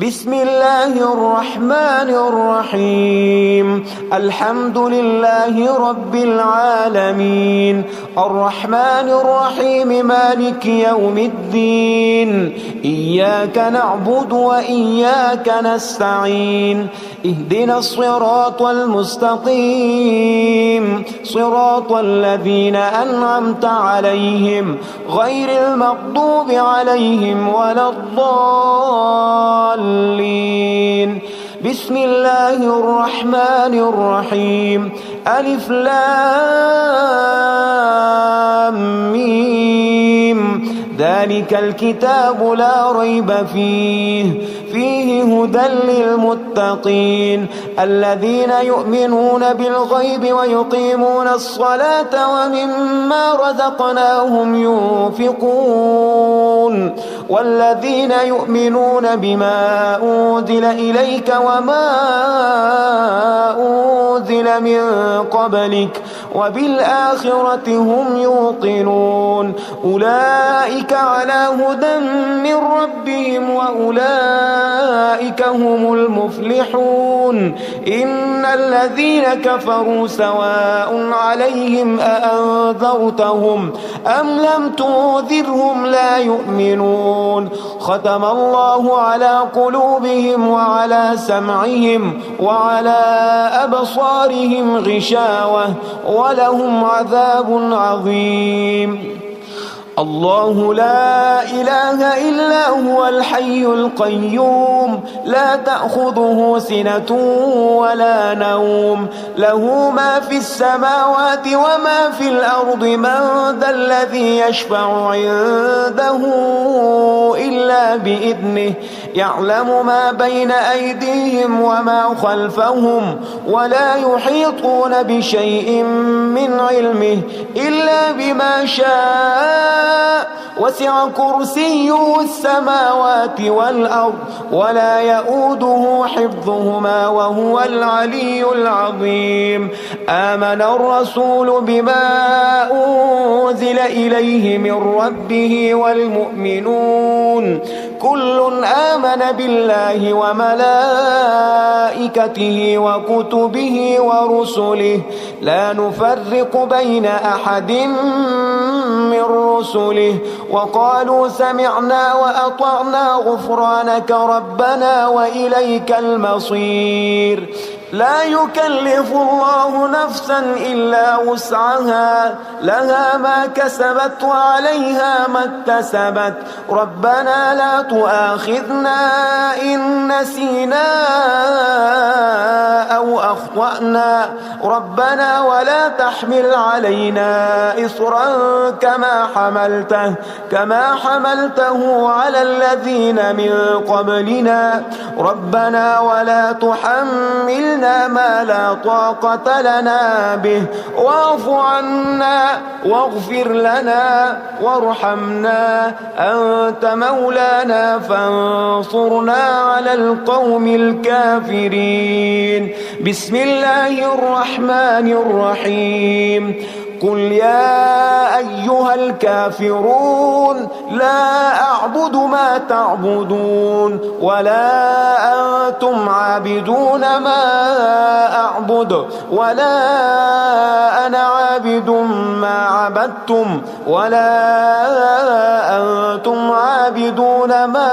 بسم الله الرحمن الرحيم. الحمد لله رب العالمين، الرحمن الرحيم، مالك يوم الدين. إياك نعبد وإياك نستعين، اهدنا الصراط المستقيم، صراط الذين أنعمت عليهم غير المغضوب عليهم ولا الضالين. بسم الله الرحمن الرحيم. ألف لام ميم. ذلك الكتاب لا ريب فيه هدى للمتقين الذين يؤمنون بالغيب ويقيمون الصلاة ومما رزقناهم ينفقون والذين يؤمنون بما أنزل إليك وما أنزل من قبلك وبالآخرة هم يوقنون. أولئك على هدى من ربهم وأولئك هم المفلحون. إن الذين كفروا سواء عليهم أأنذرتهم أم لم تنذرهم لا يؤمنون. ختم الله على قلوبهم وعلى سمعهم وعلى أبصارهم غشاوة ولهم عذاب عظيم. الله لا إله إلا هو الحي القيوم، لا تأخذه سنة ولا نوم، له ما في السماوات وما في الأرض. من ذا الذي يشفع عنده إلا بإذنه، يعلم ما بين أيديهم وما خلفهم ولا يحيطون بشيء من علمه إلا بما شاء. وسع كرسيه السماوات والأرض ولا يؤوده حفظهما وهو العلي العظيم. آمن الرسول بما أنزل إليه من ربه والمؤمنون كل آمن بالله وملائكته وكتبه ورسله لا نفرق بين أحد من رسله وقالوا سمعنا وأطعنا غفرانك ربنا وإليك المصير. لا يكلف الله نفسا إلا وسعها، لها ما كسبت وعليها ما اكتسبت. ربنا لا تؤاخذنا إن نسينا أو أخطأنا، ربنا ولا تحمل علينا إصرا كما حملته على الذين من قبلنا. ربنا ولا تحملنا ما لا طاقة لنا به واعف عنا واغفر لنا وارحمنا، أنت مولانا فانصرنا على القوم الكافرين. بسم الله الرحمن الرحيم. قل يا أيها الكافرون لا أعبد ما تعبدون ولا أنتم عابدون ما أعبد ولا أنا عابد ما عبدتم ولا أنتم عابدون ما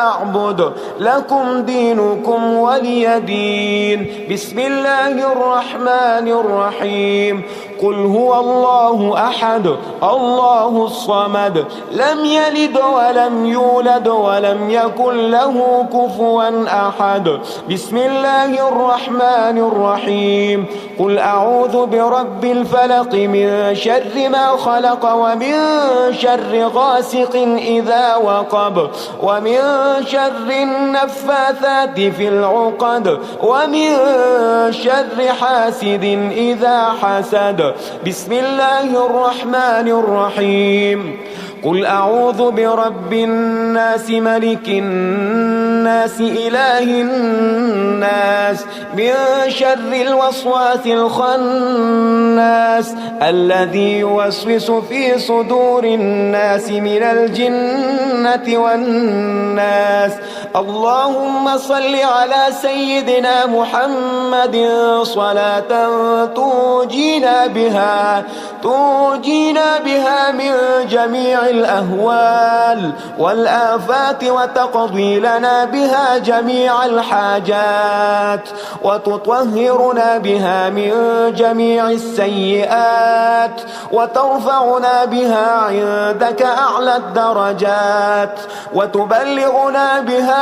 أعبد، لكم دينكم ولي دين. بسم الله الرحمن الرحيم. قل هو الله أحد الله الصمد لم يلد ولم يولد ولم يكن له كفوا أحد. بسم الله الرحمن الرحيم. قل أعوذ برب الفلق من شر ما خلق ومن شر غاسق إذا وقب ومن شر النفاثات في العقد ومن شر حاسد إذا حسد. بسم الله الرحمن الرحيم. قل أعوذ برب الناس ملك الناس الناس إله الناس من شر الوسواس الخناس الذي يوسوس في صدور الناس من الجنة والناس. اللهم صل على سيدنا محمد صلاة تنجينا بها من جميع الأهوال والآفات وتقضي لنا بها جميع الحاجات وتطهرنا بها من جميع السيئات وترفعنا بها عندك أعلى الدرجات وتبلغنا بها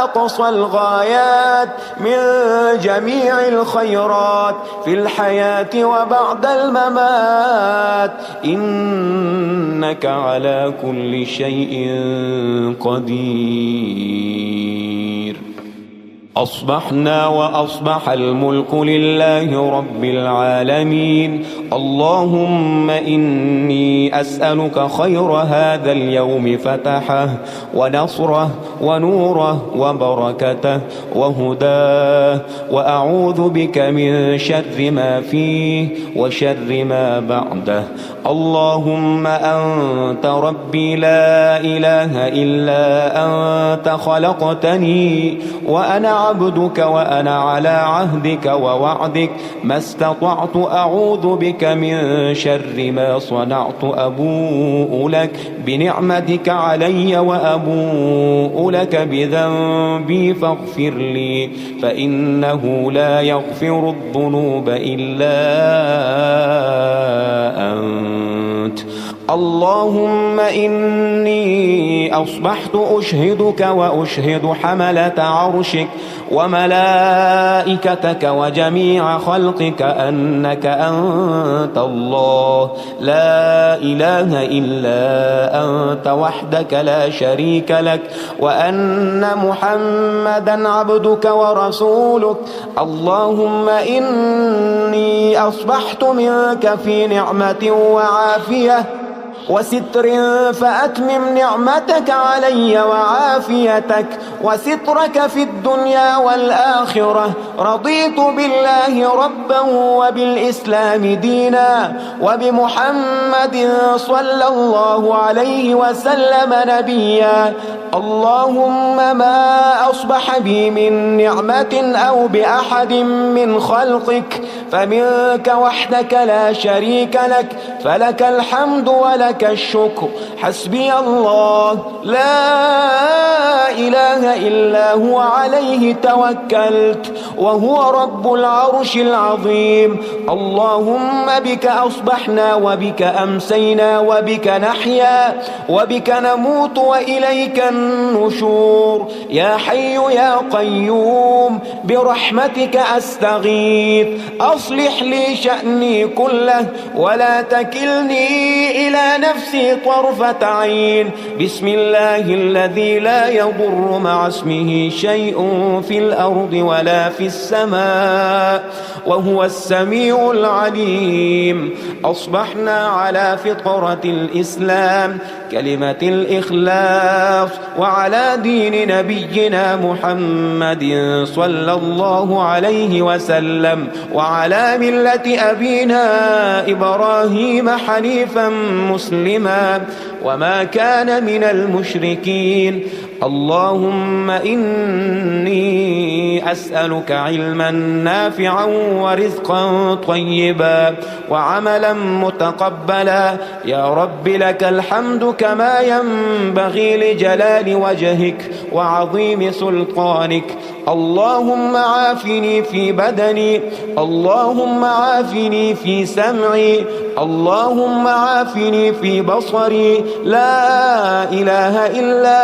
أقصى الغايات من جميع الخيرات في الحياة وبعد الممات، إنك على كل شيء قدير. أصبحنا وأصبح الملك لله رب العالمين. اللهم إني أسألك خير هذا اليوم فتحه ونصره ونوره وبركته وهداه، وأعوذ بك من شر ما فيه وشر ما بعده. اللهم أنت ربي لا إله إلا أنت، خلقتني وأنا عبدك وأنا على عهدك ووعدك ما استطعت. أعوذ بك من شر ما صنعت. أبوء لك بنعمتك علي وأبوء لك بذنبي فاغفر لي، فإنه لا يغفر الذنوب إلا أنت. اللهم إني أصبحت أشهدك وأشهد حملة عرشك وملائكتك وجميع خلقك أنك أنت الله لا إله إلا أنت وحدك لا شريك لك، وأن محمدا عبدك ورسولك. اللهم إني أصبحت منك في نعمة وعافية وستر، فأتمم نعمتك علي وعافيتك وسترك في الدنيا والآخرة. رضيت بالله ربا وبالإسلام دينا وبمحمد صلى الله عليه وسلم نبيا. اللهم ما أصبح بي من نعمة أو بأحد من خلقك فمنك وحدك لا شريك لك، فلك الحمد ولك الشكر. حسبي الله لا إله إلا هو عليه توكلت وهو رب العرش العظيم. اللهم بك أصبحنا وبك أمسينا وبك نحيا وبك نموت وإليك النشور. يا حي يا قيوم برحمتك أستغيث، أصلح لي شأني كله ولا تكلني إلى نفسي طرفة عين. بسم الله الذي لا يضر مع اسمه شيء في الأرض ولا في السماء وهو السميع العليم. أصبحنا على فطرة الإسلام كلمة الإخلاص وعلى دين نبينا محمد صلى الله عليه وسلم وعلى ملة أبينا إبراهيم حنيفا مسلما وما كان من المشركين. اللهم إني أسألك علما نافعا ورزقا طيبا وعملا متقبلا. يا رب لك الحمد كما ينبغي لجلال وجهك وعظيم سلطانك. اللهم عافني في بدني، اللهم عافني في سمعي، اللهم عافني في بصري. لا إله إلا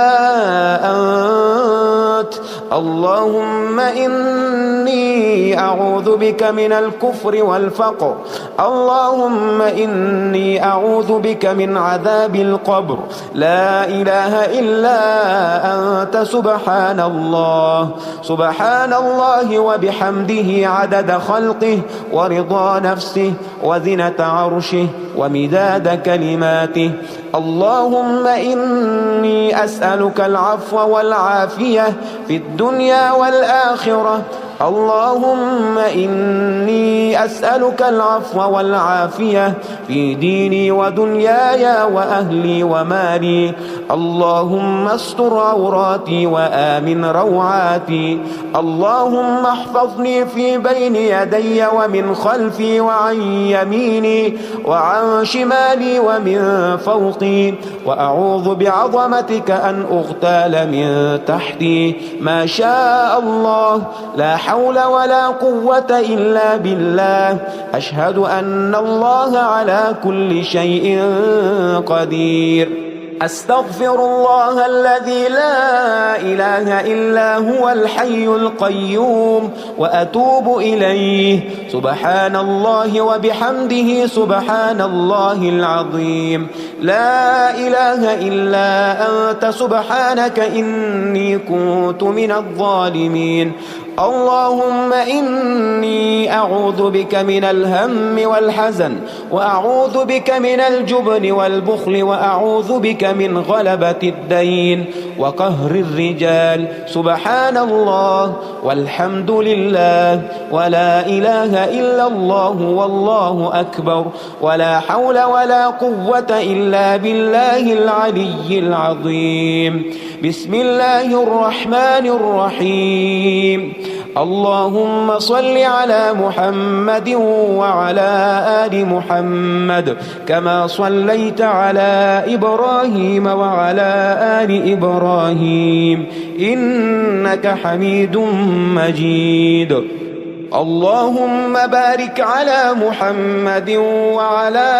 أنت. اللهم إني أعوذ بك من الكفر والفقر. اللهم إني أعوذ بك من عذاب القبر. لا إله إلا أنت. سبحان الله سبحان الله وبحمده عدد خلقه ورضا نفسه وزنة عرشه ومداد كلماته. اللهم إني أسألك العفو والعافية في الدنيا والآخرة. اللهم إني أسألك العفو والعافية في ديني ودنياي وأهلي ومالي. اللهم استر عوراتي وآمن روعاتي. اللهم احفظني في بين يدي ومن خلفي وعن يميني وعن شمالي ومن فوقي، وأعوذ بعظمتك أن أغتال من تحتي. ما شاء الله، لا حول ولا قوة إلا بالله. أشهد أن الله على كل شيء قدير. أستغفر الله الذي لا إله إلا هو الحي القيوم وأتوب إليه. سبحان الله وبحمده سبحان الله العظيم. لا إله إلا أنت سبحانك إني كنت من الظالمين. اللهم إني أعوذ بك من الهم والحزن، وأعوذ بك من الجبن والبخل، وأعوذ بك من غلبة الدين وقهر الرجال. سبحان الله والحمد لله ولا إله إلا الله والله أكبر، ولا حول ولا قوة إلا بالله العلي العظيم. بسم الله الرحمن الرحيم. اللهم صل على محمد وعلى آل محمد كما صليت على إبراهيم وعلى آل إبراهيم إنك حميد مجيد. اللهم بارك على محمد وعلى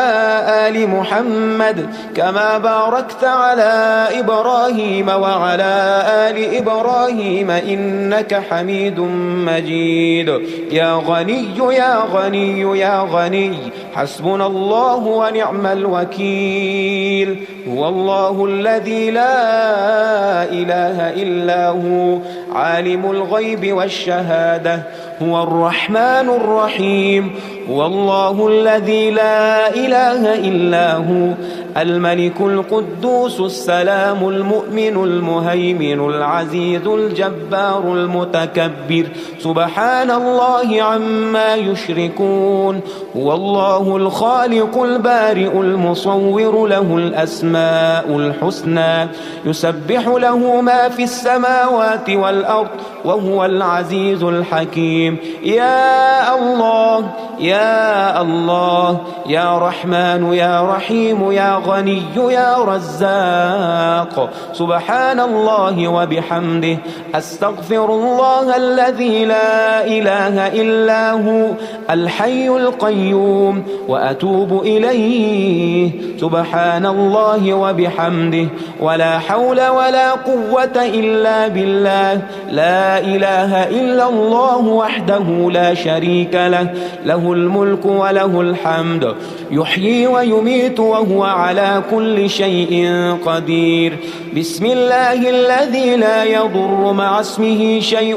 آل محمد كما باركت على إبراهيم وعلى آل إبراهيم إنك حميد مجيد. يا غني يا غني يا غني، حسبنا الله ونعم الوكيل. هو الله الذي لا إله إلا هو، عالم الغيب والشهادة، هو الرحمن الرحيم. هو الله الذي لا إله إلا هو، الملك القدوس السلام المؤمن المهيمن العزيز الجبار المتكبر. سبحان الله عما يشركون. هو الله الخالق البارئ المصور، له الأسماء الحسنى، يسبح له ما في السماوات والأرض، وهو العزيز الحكيم. يا الله يا الله، يا رحمن يا رحيم، يا غني يا رزاق. سبحان الله وبحمده. أستغفر الله الذي لا إله إلا هو، الحي القيوم، وأتوب إليه. سبحان الله وبحمده، ولا حول ولا قوة إلا بالله. لا إله إلا الله وحده لا شريك له، له الملك وله الحمد، يحيي ويميت وهو على كل شيء قدير. بسم الله الذي لا يضر مع اسمه شيء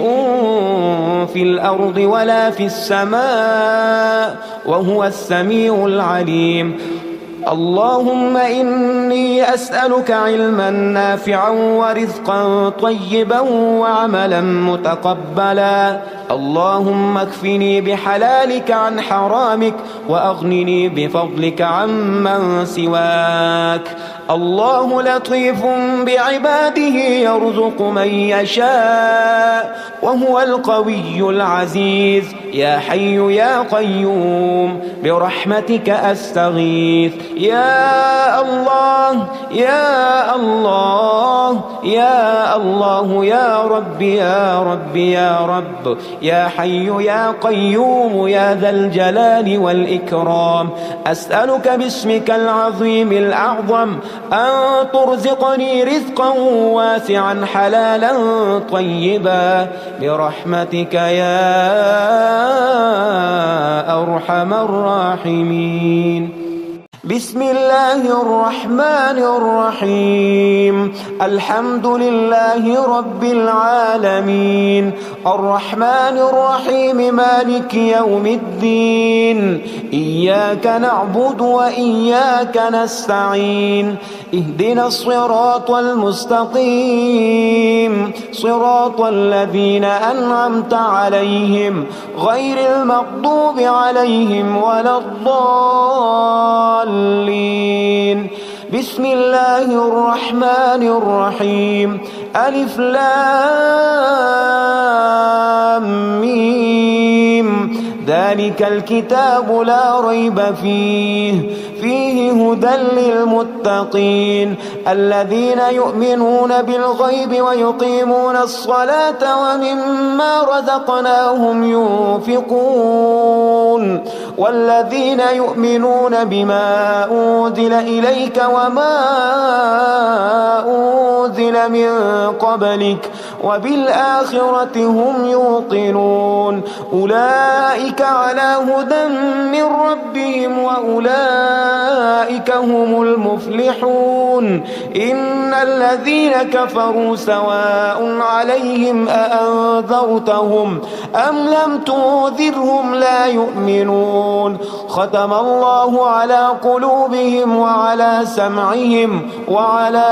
في الأرض ولا في السماء، وهو السميع العليم. اللهم إني أسألك علما نافعا ورزقا طيبا وعملا متقبلا. اللهم اكفني بحلالك عن حرامك، وأغنني بفضلك عمن سواك. الله لطيف بعباده يرزق من يشاء، وهو القوي العزيز. يا حي يا قيوم برحمتك أستغيث. يا الله يا الله يا الله، يا رب يا رب يا رب، يا حي يا قيوم يا ذا الجلال والإكرام. أسألك باسمك العظيم الأعظم أن ترزقني رزقا واسعا حلالا طيبا برحمتك يا أرحم الراحمين. بسم الله الرحمن الرحيم الحمد لله رب العالمين الرحمن الرحيم مالك يوم الدين إياك نعبد وإياك نستعين اهدنا الصراط المستقيم صراط الذين أنعمت عليهم غير المغضوب عليهم ولا الضالين بسم الله الرحمن الرحيم ألف لام ميم ذلك الكتاب لا ريب فيه هدى للمتقين الذين يؤمنون بالغيب ويقيمون الصلاة ومما رزقناهم ينفقون والذين يؤمنون بما أنزل إليك وما أنزل من قبلك وبالآخرة هم يوقنون أولئك على هدى من ربهم وأولئك هم المفلحون إن الذين كفروا سواء عليهم أأنذرتهم أم لم تنذرهم لا يؤمنون ختم الله على قلوبهم وعلى سمعهم وعلى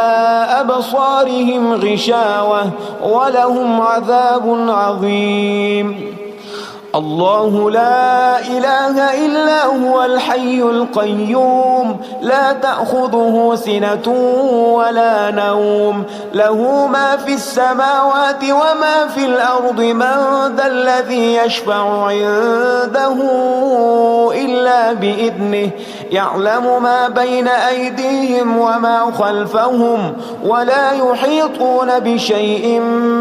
أبصارهم غشاوة ولهم عذاب عظيم الله لا إله إلا هو الحي القيوم لا تأخذه سنة ولا نوم له ما في السماوات وما في الأرض من ذا الذي يشفع عنده إلا بإذنه يعلم ما بين أيديهم وما خلفهم ولا يحيطون بشيء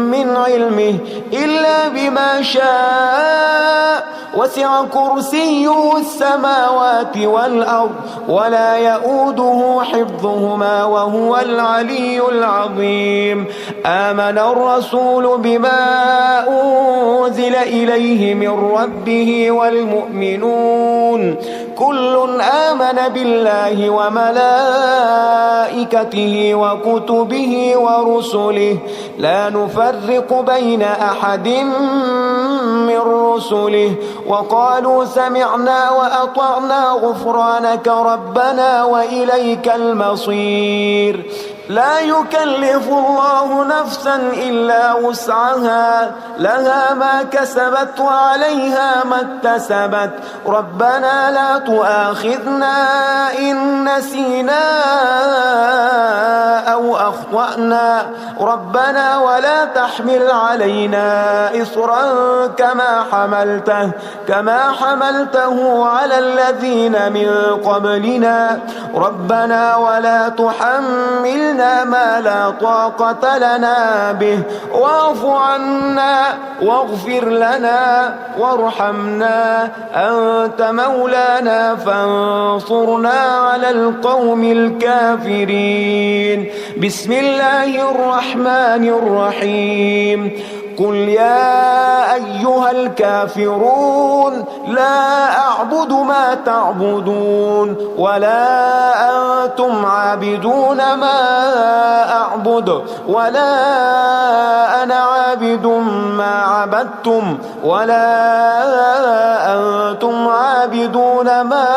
من علمه إلا بما شاء وسع كرسيه السماوات والأرض ولا يؤوده حفظهما وهو العلي العظيم آمن الرسول بما أنزل إليه من ربه والمؤمنون كل آمن بالله وملائكته وكتبه ورسله لا نفرق بين أحد من رسله وقالوا سمعنا وأطعنا غفرانك ربنا وإليك المصير لا يكلف الله نفسا إلا وسعها لها ما كسبت وعليها ما اكتسبت ربنا لا تؤاخذنا إن نسينا أو أخطأنا ربنا ولا تحمل علينا إصرا كما حملته على الذين من قبلنا ربنا ولا تحملنا ما لا طاقة لنا به واعف عنا واغفر لنا وارحمنا أنت مولانا فانصرنا على القوم الكافرين بسم الله الرحمن الرحيم قل يا أيها الكافرون لا أعبد ما تعبدون ولا أنتم عابدون ما أعبد ولا أنا عابد ما عبدتم ولا أنتم عابدون ما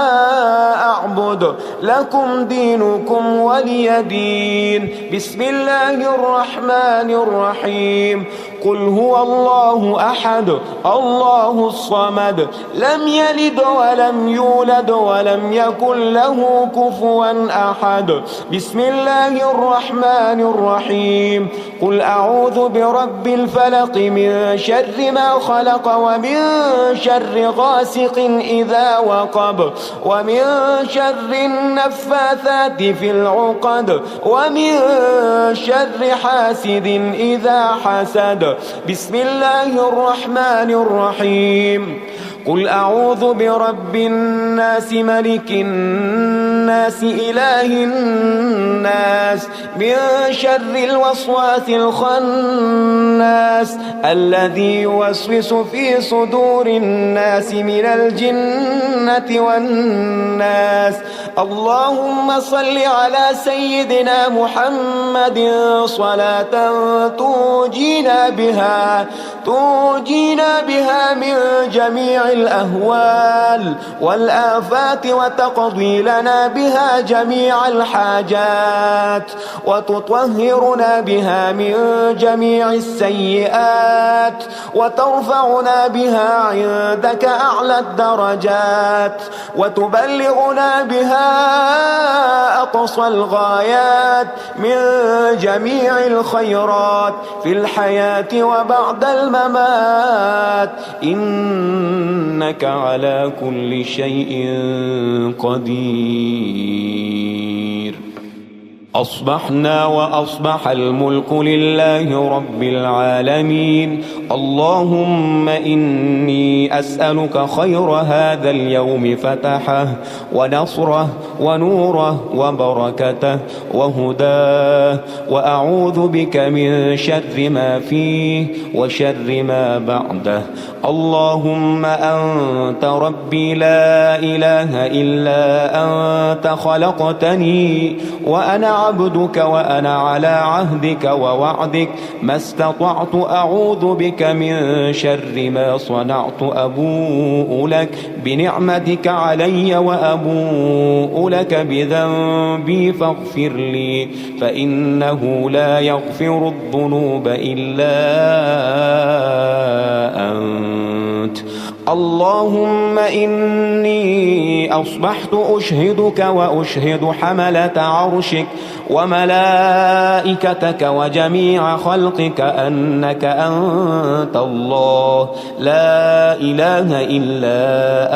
أعبد لكم دينكم ولي دين بسم الله الرحمن الرحيم قل هو الله أحد الله الصمد لم يلد ولم يولد ولم يكن له كفوا أحد بسم الله الرحمن الرحيم قل أعوذ برب الفلق من شر ما خلق ومن شر غاسق إذا وقب ومن شر النفاثات في العقد ومن شر حاسد إذا حسد بسم الله الرحمن الرحيم قل أعوذ برب الناس ملك الناس إله الناس من شر الوسواس الخناس الناس الذي يوسوس في صدور الناس من الجنة والناس. اللهم صل على سيدنا محمد صلاة تنجينا بها من جميع الأهوال والآفات، وتقضي لنا بها جميع الحاجات، وتطهرنا بها من جميع السيئات، وترفعنا بها عندك أعلى الدرجات، وتبلغنا بها أقصى الغايات من جميع الخيرات في الحياة وبعد الممات، إنك على كل شيء قدير. أصبحنا وأصبح الملك لله رب العالمين. اللهم إني أسألك خير هذا اليوم فتحه ونصره ونوره وبركته وهداه، وأعوذ بك من شر ما فيه وشر ما بعده. اللهم أنت ربي لا إله إلا أنت، خلقتني وأنا عبدك وأنا على عهدك ووعدك ما استطعت، أعوذ بك من شر ما صنعت. أبوء لك بنعمتك علي وأبوء لك بذنبي فاغفر لي، فإنه لا يغفر الذنوب إلا أنت. اللهم إني أصبحت أشهدك وأشهد حملة عرشك وملائكتك وجميع خلقك أنك أنت الله لا إله إلا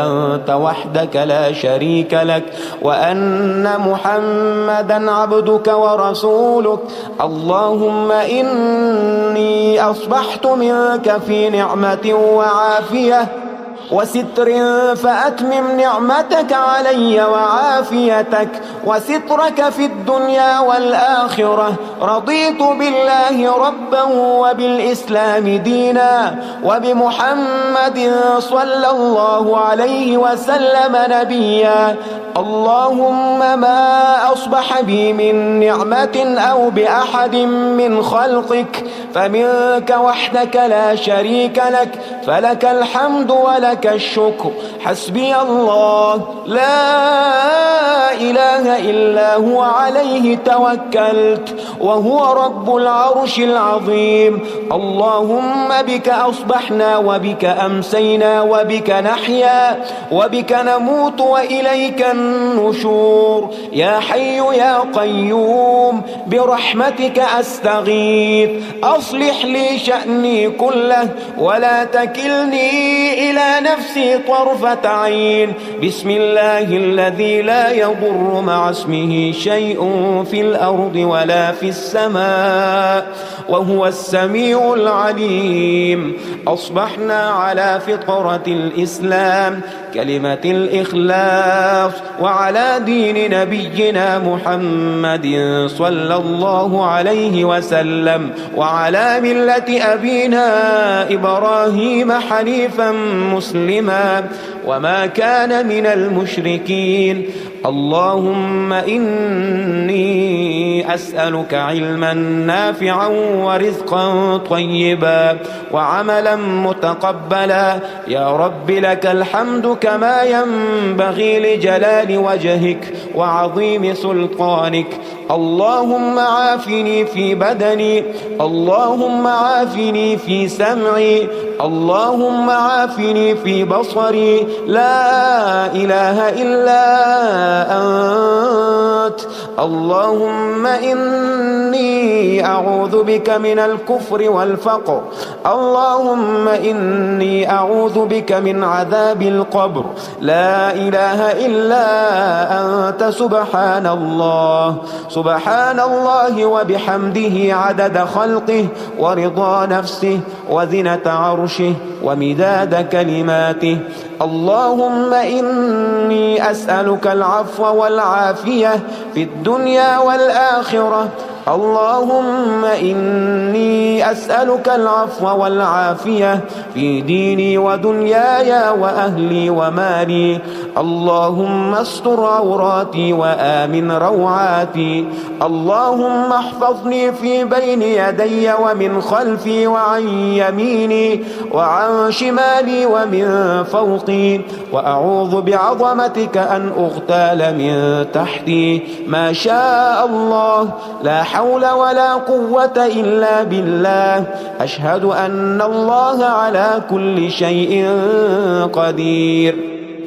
أنت وحدك لا شريك لك، وأن محمدا عبدك ورسولك. اللهم إني أصبحت منك في نعمة وعافية وستر، فأتمم نعمتك علي وعافيتك وسترك في الدنيا والآخرة. رضيت بالله ربا وبالإسلام دينا وبمحمد صلى الله عليه وسلم نبيا. اللهم ما أصبح بي من نعمة أو بأحد من خلقك فمنك وحدك لا شريك لك، فلك الحمد ولك الشكر. حسبي الله لا إله إلا هو عليه توكلت وهو رب العرش العظيم. اللهم بك أصبحنا وبك أمسينا وبك نحيا وبك نموت وإليك النشور. يا حي يا قيوم برحمتك أستغيث، أصلح لي شأني كله ولا تكلني إلى نفسي طرفة عين. بسم الله الذي لا يضر مع اسمه شيء في الأرض ولا في السماء وهو السميع العليم. أصبحنا على فطرة الإسلام كلمة الإخلاص وعلى دين نبينا محمد صلى الله عليه وسلم وعلى ملة أبينا إبراهيم حنيفا مسلما وما كان من المشركين. اللهم إني أسألك علما نافعا ورزقا طيبا وعملا متقبلا. يا رب لك الحمد كما ينبغي لجلال وجهك وعظيم سلطانك. اللهم عافني في بدني، اللهم عافني في سمعي، اللهم عافني في بصري. لا إله إلا أنت. اللهم إني أعوذ بك من الكفر والفقر. اللهم إني أعوذ بك من عذاب القبر. لا إله إلا أنت. سبحان الله سبحان الله وبحمده عدد خلقه ورضا نفسه وزنة عرشه ومداد كلماته. اللهم إني أسألك العفو والعافية في الدنيا والآخرة. اللهم إني أسألك العفو والعافية في ديني ودنياي وأهلي ومالي. اللهم استر عوراتي وآمن روعاتي. اللهم احفظني في بين يدي ومن خلفي وعن يميني وعن شمالي ومن فوقي، وأعوذ بعظمتك أن أغتال من تحتي. ما شاء الله، لا حول ولا قوة إلا بالله. أشهد أن الله على كل شيء قدير.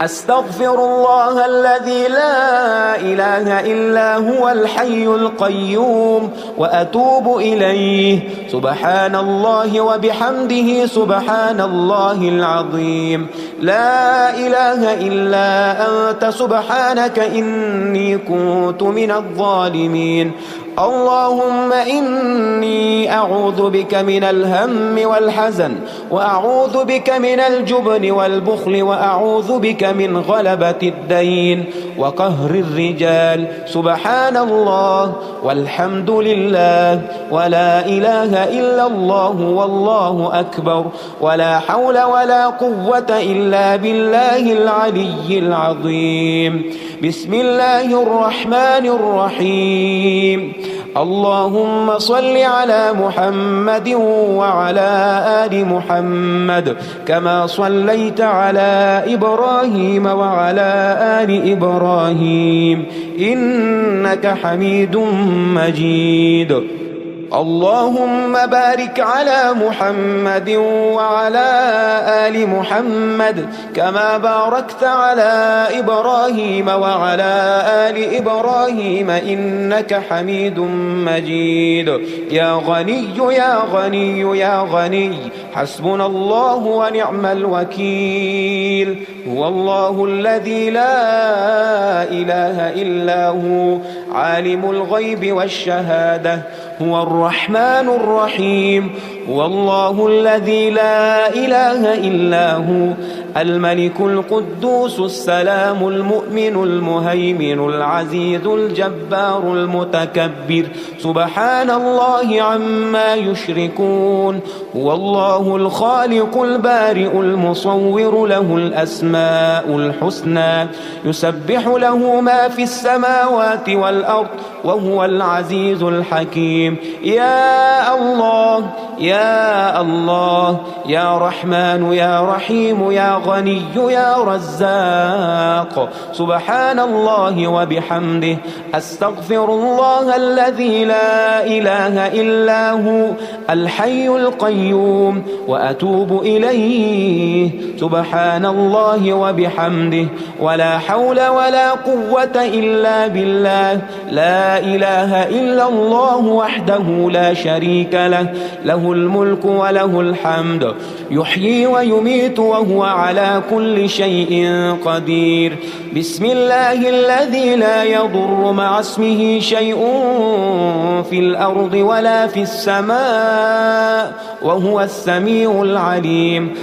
أستغفر الله الذي لا إله إلا هو الحي القيوم وأتوب إليه. سبحان الله وبحمده سبحان الله العظيم. لا إله إلا أنت سبحانك إني كنت من الظالمين. اللهم إني أعوذ بك من الهم والحزن، وأعوذ بك من الجبن والبخل، وأعوذ بك من غلبة الدين وقهر الرجال. سبحان الله والحمد لله ولا إله إلا الله والله أكبر، ولا حول ولا قوة إلا بالله العلي العظيم. بسم الله الرحمن الرحيم. اللهم صل على محمد وعلى آل محمد كما صليت على إبراهيم وعلى آل إبراهيم إنك حميد مجيد. اللهم بارك على محمد وعلى آل محمد كما باركت على إبراهيم وعلى آل إبراهيم إنك حميد مجيد. يا غني يا غني يا غني، حسبنا الله ونعم الوكيل. هو الله الذي لا إله إلا هو، عالم الغيب والشهادة، هو الرحمن الرحيم. هو الله الذي لا إله إلا هو، الملك القدوس السلام المؤمن المهيمن العزيز الجبار المتكبر. سبحان الله عما يشركون. هو الله الخالق البارئ المصور، له الأسماء الحسنى، يسبح له ما في السماوات والأرض، وهو العزيز الحكيم. يا الله يا الله، يا رحمن يا رحيم، يا غني يا رزاق. سبحان الله وبحمده. أستغفر الله الذي لا إله إلا هو، الحي القيوم، وأتوب إليه. سبحان الله وبحمده، ولا حول ولا قوة إلا بالله. لا إله إلا الله وحده لا شريك له، له الملك وله الحمد، يحيي ويميت وهو على كل شيء قدير. بسم الله الذي لا يضر مع اسمه شيء في الأرض ولا في السماء، وهو السميع العليم.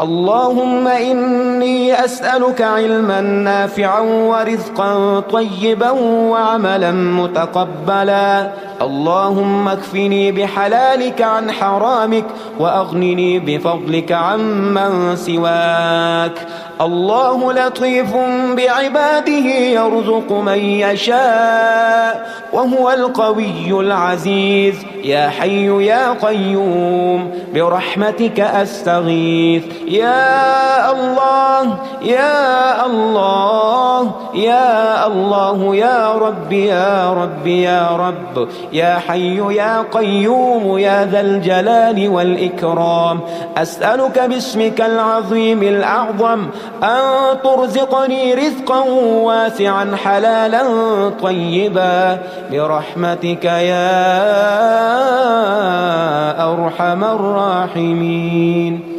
اللهم إني أسألك علما نافعا ورزقا طيبا وعملا متقبلا. اللهم اكفني بحلالك عن حرامك، وأغنني بفضلك عمن سواك. الله لطيف بعباده يرزق من يشاء، وهو القوي العزيز. يا حي يا قيوم برحمتك أستغيث. يا الله يا الله يا الله، يا رب يا رب يا رب، يا حي يا قيوم يا ذا الجلال والإكرام. أسألك باسمك العظيم الأعظم أن ترزقني رزقا واسعا حلالا طيبا برحمتك يا أرحم الراحمين.